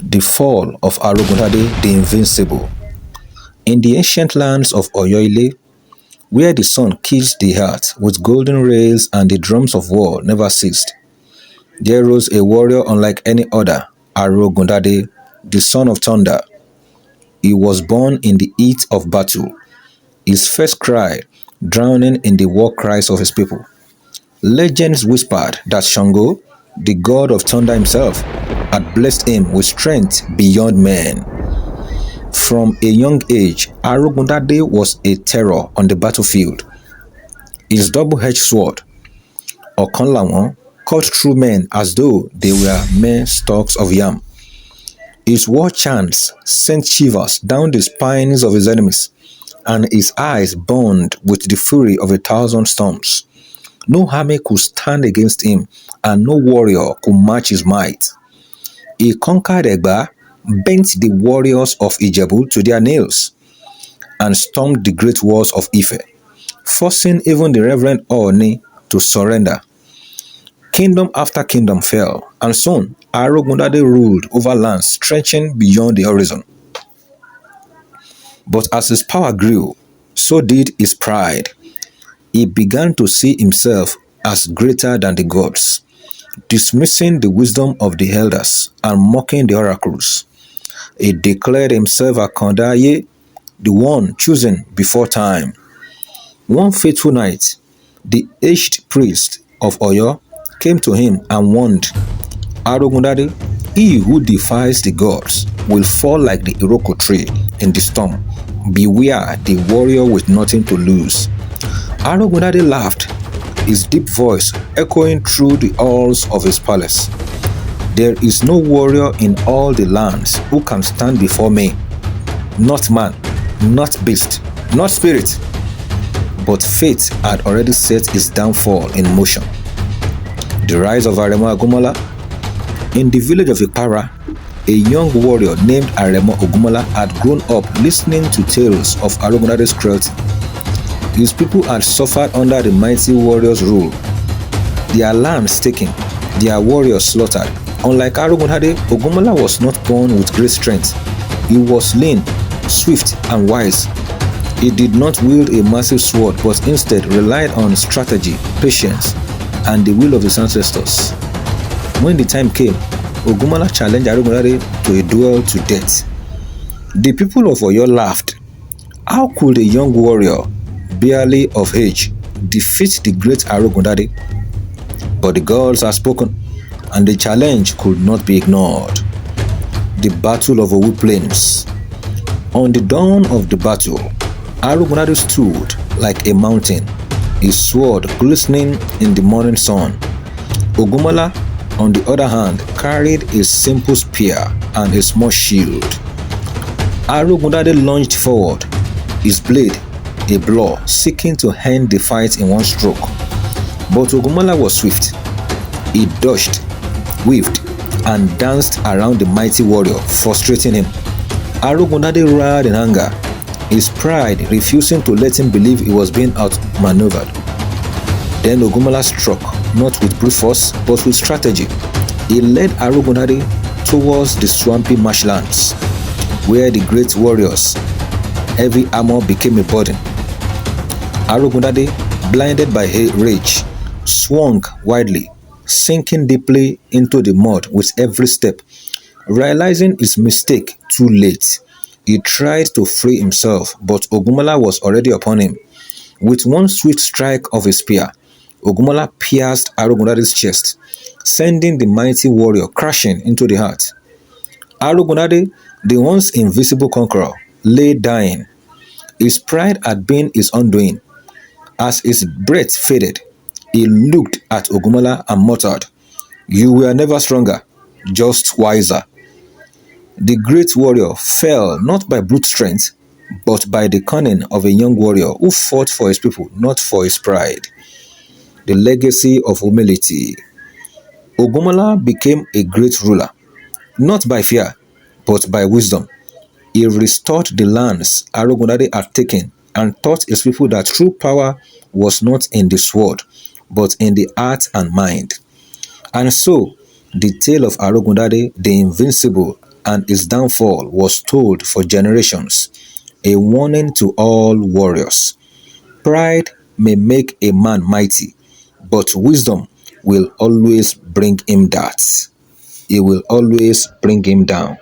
The fall of Arogundade the Invincible. In the ancient lands of Oyoile, where the sun kissed the earth with golden rays and the drums of war never ceased, there rose a warrior unlike any other, Arogundade, the son of thunder. He was born in the heat of battle, his first cry drowning in the war cries of his people. Legends whispered that Shango, the god of thunder himself, had blessed him with strength beyond men. From a young age, Arogundade was a terror on the battlefield. His double-edged sword, Okanlawon, cut through men as though they were mere stalks of yam. His war chants sent shivers down the spines of his enemies, and his eyes burned with the fury of 1,000 storms. No army could stand against him, and no warrior could match his might. He conquered Egba, bent the warriors of Ijebu to their nails, and stormed the great walls of Ife, forcing even the Reverend Ooni to surrender. Kingdom after kingdom fell, and soon Arogundade ruled over lands stretching beyond the horizon. But as his power grew, so did his pride. He began to see himself as greater than the gods, dismissing the wisdom of the elders and mocking the oracles. He declared himself Akandaye, the one chosen before time. One fateful night, the aged priest of Oyo came to him and warned, Arogundade, he who defies the gods will fall like the Iroko tree in the storm. Beware the warrior with nothing to lose. Arogundade laughed, his deep voice echoing through the halls of his palace. There is no warrior in all the lands who can stand before me. Not man, not beast, not spirit. But fate had already set its downfall in motion. The rise of Aremo Agumola. In the village of Ipara, a young warrior named Aremo Ogumola had grown up listening to tales of Arogundade's cruelty. His people had suffered under the mighty warrior's rule. Their lands taken, their warriors slaughtered. Unlike Arogundade, Ogumola was not born with great strength. He was lean, swift, and wise. He did not wield a massive sword, but instead relied on strategy, patience, and the will of his ancestors. When the time came, Ogumola challenged Arogundade to a duel to death. The people of Oyo laughed. How could a young warrior, barely of age, defeat the great Arogundade? But the gods had spoken, and the challenge could not be ignored. The Battle of Owu Plains. On the dawn of the battle, Arogundade stood like a mountain, his sword glistening in the morning sun. Ogumola, on the other hand, carried a simple spear and a small shield. Arogundade lunged forward, his blade a blow, seeking to end the fight in one stroke. But Ogumola was swift. He dodged, weaved, and danced around the mighty warrior, frustrating him. Arogundade roared in anger, his pride refusing to let him believe he was being outmaneuvered. Then Ogumola struck, not with brute force, but with strategy. He led Arogundade towards the swampy marshlands, where the great warriors' heavy armor became a burden. Arogundade, blinded by rage, swung wildly, sinking deeply into the mud with every step. Realizing his mistake too late, he tried to free himself, but Ogumola was already upon him. With one swift strike of his spear, Ogumola pierced Arogundade's chest, sending the mighty warrior crashing into the heart. Arogundade, the once invisible conqueror, lay dying. His pride had been his undoing. As his breath faded, he looked at Ogumola and muttered, "You were never stronger, just wiser." The great warrior fell not by brute strength, but by the cunning of a young warrior who fought for his people, not for his pride. The legacy of humility. Ogumola became a great ruler, not by fear, but by wisdom. He restored the lands Arogundade had taken and taught his people that true power was not in the sword, but in the heart and mind. And so, the tale of Arogundade the Invincible and its downfall was told for generations, a warning to all warriors. Pride may make a man mighty, but wisdom will always bring him that. It will always bring him down.